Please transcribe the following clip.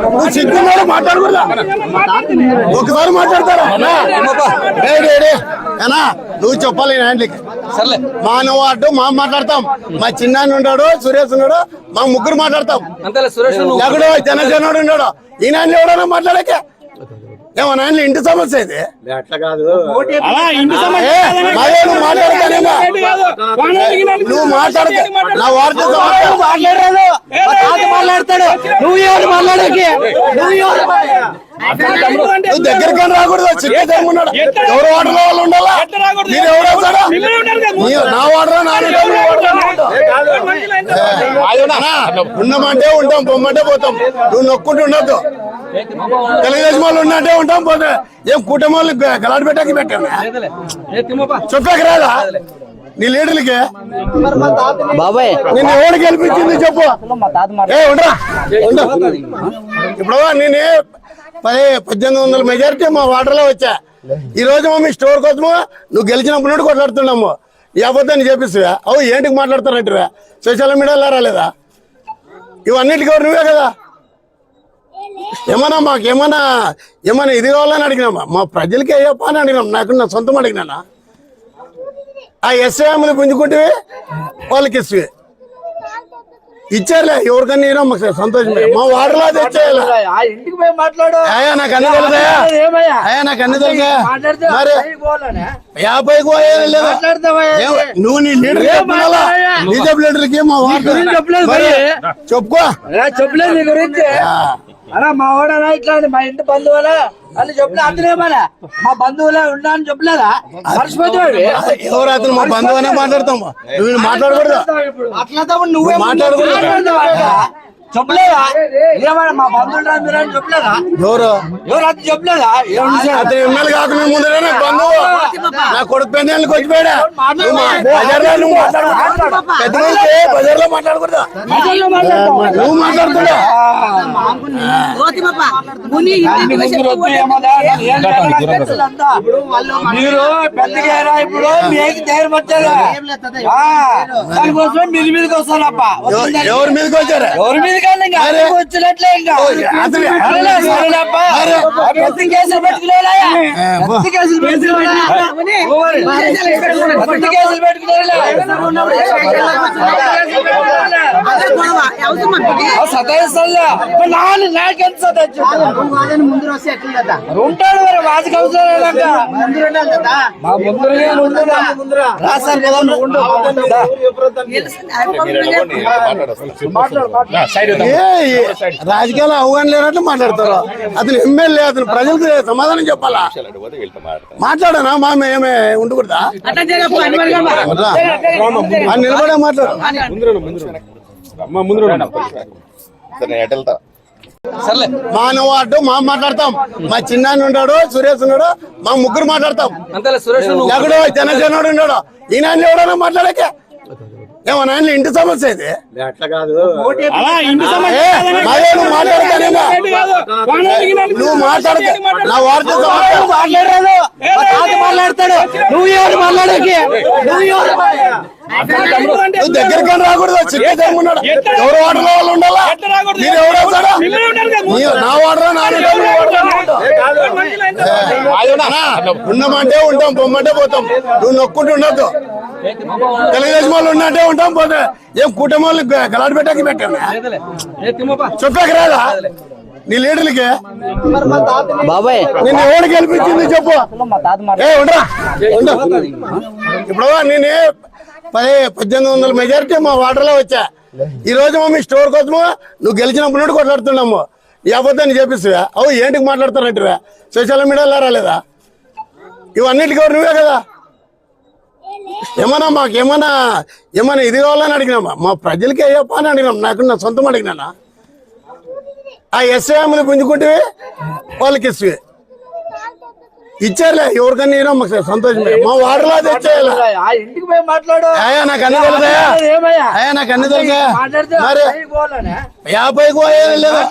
నువ్వు సిగ్గున్నాడు మాట్లాడకూడదా? ఒకసారి మాట్లాడతారా? నువ్వు చెప్పాలి హ్యాండ్లకి మానవ అడ్డు మా మాట్లాడతాం. మా చిన్నాన్ని ఉన్నాడు, సురేష్ ఉన్నాడు, మా ముగ్గురు మాట్లాడతాం. ఎక్కడో జనసేనోడు ఉన్నాడు, ఈ నాన్న ఎవడన్నా మాట్లాడకే ఏమన్నా ఇంటి సమస్య ఇది. అట్లా కాదు, నువ్వు మాట్లాడతానేమో, నువ్వు మాట్లాడతా నా వార్త మాట్లాడతాడు. నువ్వు ఎవరు మాట్లాడకి? నువ్వు దగ్గరికి రాకూడదు. చిన్నాడు ఎవరు వాటర్లో వాళ్ళు ఉండాలా? మీరు ఎవరు వస్తాడా? నా వాటర్ ఉన్నామంటే ఉంటాం, పొమ్మంటే పోతాం. నువ్వు నొక్కుంటూ ఉండద్దు. తెలుగుదేశం వాళ్ళు ఉన్నట్టే ఉంటాం, పోతే ఏం కుటుంబాలు గలాట్ పెట్టాకి పెట్టాను చెప్పాక రాదా నీ లీడర్లకి? బాబాయ్ నిన్ను ఎవరు గెలిపించింది చెప్పు. ఇప్పుడు నేను 1800 మెజారిటీ మా వాటర్లో వచ్చా. ఈ రోజు మీ స్టోర్ కోసము నువ్వు గెలిచినప్పుడు నుండి కొట్లాడుతున్నాము. ఈ అబద్ధాన్ని చేపిస్తువా? అవు ఏంటికి మాట్లాడుతారంటే సోషల్ మీడియాలో రాలేదా? ఇవన్నిటికి ఎవరు నువ్వే కదా. ఏమన్నా మాకేమన్నా ఇది కావాలని అడిగినామా? మా ప్రజలకి అయ్యప్ప అని అడిగినాం. నాకు నా సొంతం అడిగినా ఆ ఎస్ఐఎంలు పుంజుకుంటే వాళ్ళకి ఇస్తువే ఇచ్చారులే. ఎవరికన్నా మాకు సంతోషమే. మా వాడలో తెచ్చేయాలి. అయ్యా నాకు అన్ని తెలుసా? అయ్యా నాకు అన్ని తెలుసా? మరి 50కి పోయేది లేదా? నువ్వు నీ లీడర్ చెప్పుకోవాలా? బీజేపీ లీడర్కి మా వార్త చెప్పుకో. చెప్పలేదు నీ గురించి. అలా మా వాడలా ఇట్లా మా ఇంటి బంధువులా అని చెప్పలే. అతనేమన్నా మా బంధువులా ఉన్నా అని చెప్పలేదా? మర్చిపోతాడు. ఎవరు అతను మా బంధువునే మాట్లాడతాము. నువ్వు మాట్లాడకూడదు. అట్లా నువ్వే మాట్లాడకూడదు. చెప్పలేదా? ఏమన్నా మా బంధువులు మీరు అని చెప్పలేదా? ఎవరు అది చెప్పలేదా? అతను ఎమ్మెల్యే కాకుండా ముందరే నాకు బంధువు. నా కొడుకు పెన్నేళ్ళకి వచ్చిపోయాడా? పెద్ద బజార్లో మాట్లాడకూడదు. నువ్వు మాట్లాడుతున్నా మీరు పెద్దగా ఇప్పుడు మీకు ధైర్యం వచ్చారా? దానికోసం మీరు మీదకి వస్తారప్ప. ఎవరి మీదకి వచ్చారా? ఎవరి మీద వచ్చినట్లే ఇంకా కేసులు పెట్టుకునేలా సతాయిస్తా. నాకెంత సతాయి ఉంటాడు మరి వాటికి అవసరం. మా ముందు రాజకీయాలు అవగాహన లేనట్లు మాట్లాడతారు. అతను ఎమ్మెల్యే, అతను ప్రజలకు సమాధానం చెప్పాలా? మాట్లాడనా మా ఏమే ఉండకూడదా? నిలబడే మాట్లాడు. మానవ అడ్డు మా మాట్లాడతాం. మా చిన్నాన్ని ఉన్నాడు, సురేష్ ఉన్నాడు, మా ముగ్గురు మాట్లాడతాం. ఎక్కడో జనసేనోడు ఉన్నాడు, ఈ నాన్న ఎవడన్నా మాట్లాడకే ఏమన్నా ఇంటి సమస్య ఇది. అట్లా కాదు, నువ్వు మాట్లాడతానేమో, నువ్వు మాట్లాడతా నా వార్త మాట్లాడతాడు. నువ్వు ఎవరు మాట్లాడకి? నువ్వు దగ్గరికి రాకూడదు. చిన్నాడు ఎవరు వాటర్లో వాళ్ళు ఉండాలా? మీరు ఎవరు వస్తాడా? నా వాటర్ ఉన్నామంటే ఉంటాం, పొమ్మంటే పోతాం. నువ్వు నొక్కుంటూ ఉండద్దు. తెలుగుదేశం వాళ్ళు ఉన్నట్టే ఉంటాం, పోతే ఏం కుటుంబాలు గలాట్ పెట్టాకి పెట్టాను చెప్పాక రాదా నీ లీడర్లకి? బాబాయ్ నిన్ను ఎవరు గెలిపించింది చెప్పు. ఇప్పుడు నేను 1800 మెజారిటీ మా వాటర్లో వచ్చా. ఈ రోజు మీ స్టోర్ కోసము నువ్వు గెలిచినప్పుడు నుండి కొట్లాడుతున్నాము. ఈ అబద్ధాన్ని చేపిస్తువా? అవు ఏంటికి మాట్లాడతారంటే సోషల్ మీడియాలో రాలేదా? ఇవన్నిటికి ఎవరు నువ్వే కదా. ఏమన్నా మాకేమన్నా ఇది కావాలని అడిగినామా? మా ప్రజలకి అయ్యప్ప అని అడిగినాం. నాకు నా సొంతం అడిగినా ఆ ఎస్ఐఎంలు పుంజుకుంటే వాళ్ళకి ఇస్తువే ఇచ్చారులే. ఎవరికన్నా మాకు సంతోషమే. మా వాడలో తెచ్చేయాలి. అయ్యా నాకు అన్ని తెలుసా? అయ్యా నాకు అన్ని తెలుసా? మరి 50కి పోయేది లేదా?